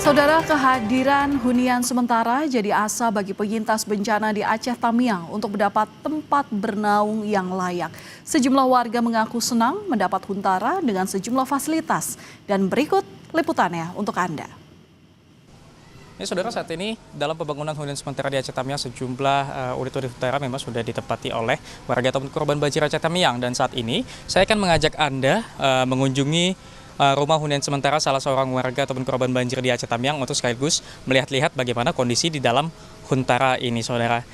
Saudara, kehadiran hunian sementara jadi asa bagi penyintas bencana di Aceh Tamiang untuk mendapat tempat bernaung yang layak. Sejumlah warga mengaku senang mendapat huntara dengan sejumlah fasilitas. Dan berikut liputannya untuk Anda. Ya, saudara, saat ini dalam pembangunan hunian sementara di Aceh Tamiang sejumlah unit-unit huntara memang sudah ditempati oleh warga ataupun korban banjir Aceh Tamiang. Dan saat ini saya akan mengajak Anda mengunjungi rumah hunian sementara salah seorang warga ataupun korban banjir di Aceh Tamiang untuk sekaligus melihat-lihat bagaimana kondisi di dalam huntara ini, saudara.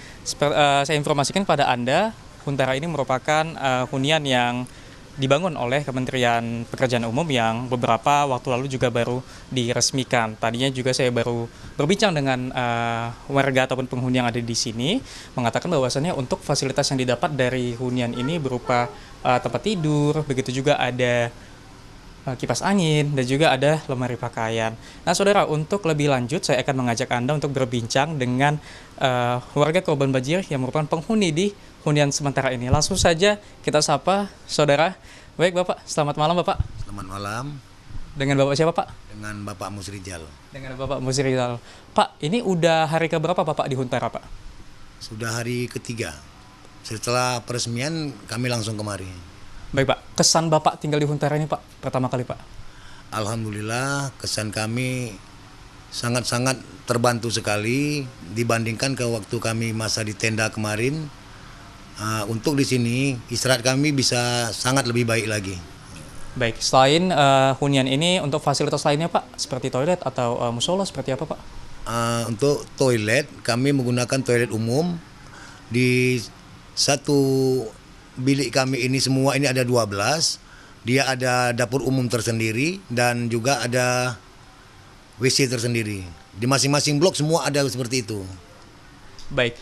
Saya informasikan pada Anda, huntara ini merupakan hunian yang dibangun oleh Kementerian Pekerjaan Umum yang beberapa waktu lalu juga baru diresmikan. Tadinya juga saya baru berbincang dengan warga ataupun penghuni yang ada di sini, mengatakan bahwasannya untuk fasilitas yang didapat dari hunian ini berupa tempat tidur, begitu juga ada kipas angin, dan juga ada lemari pakaian. Nah, saudara, untuk lebih lanjut saya akan mengajak Anda untuk berbincang dengan warga korban banjir yang merupakan penghuni di hunian sementara ini. Langsung saja kita sapa, saudara. Baik, Bapak. Selamat malam, Bapak. Selamat malam. Dengan Bapak siapa, Pak? Dengan Bapak Musrijal. Dengan Bapak Musrijal. Pak, ini udah hari keberapa Bapak di huntara, Pak? Sudah hari ketiga. Setelah peresmian kami langsung kemari. Baik, Pak. Kesan Bapak tinggal di huntara ini, Pak, pertama kali, Pak? Alhamdulillah, kesan kami sangat-sangat terbantu sekali dibandingkan ke waktu kami masa di tenda kemarin. Untuk di sini istirahat kami bisa sangat lebih baik lagi. Baik, selain hunian ini untuk fasilitas lainnya, Pak, seperti toilet atau musola seperti apa, Pak? Untuk toilet kami menggunakan toilet umum. Di satu bilik kami ini semua ini ada 12. Dia ada dapur umum tersendiri dan juga ada WC tersendiri. Di masing-masing blok semua ada seperti itu. Baik.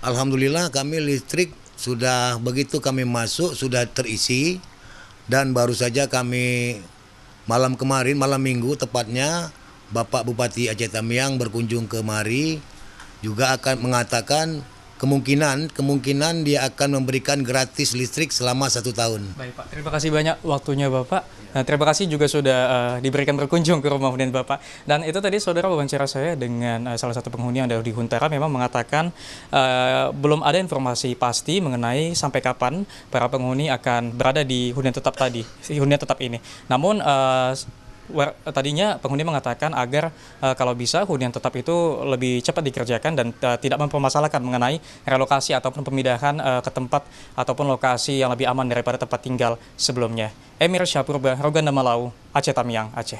Alhamdulillah kami listrik sudah begitu kami masuk sudah terisi, dan baru saja kami malam kemarin, malam minggu tepatnya, Bapak Bupati Aceh Tamiang berkunjung kemari juga akan mengatakan kemungkinan dia akan memberikan gratis listrik selama 1 tahun. Baik, Pak. Terima kasih banyak waktunya Bapak. Nah, terima kasih juga sudah diberikan berkunjung ke rumah hunian Bapak. Dan itu tadi, saudara, wawancara saya dengan salah satu penghuni yang ada di huntara memang mengatakan belum ada informasi pasti mengenai sampai kapan para penghuni akan berada di hunian tetap ini. Namun tadinya penghuni mengatakan agar kalau bisa hunian tetap itu lebih cepat dikerjakan dan tidak mempermasalahkan mengenai relokasi ataupun pemindahan ke tempat ataupun lokasi yang lebih aman daripada tempat tinggal sebelumnya. Emir Syapurba, Roganda Malau, Aceh Tamiang, Aceh.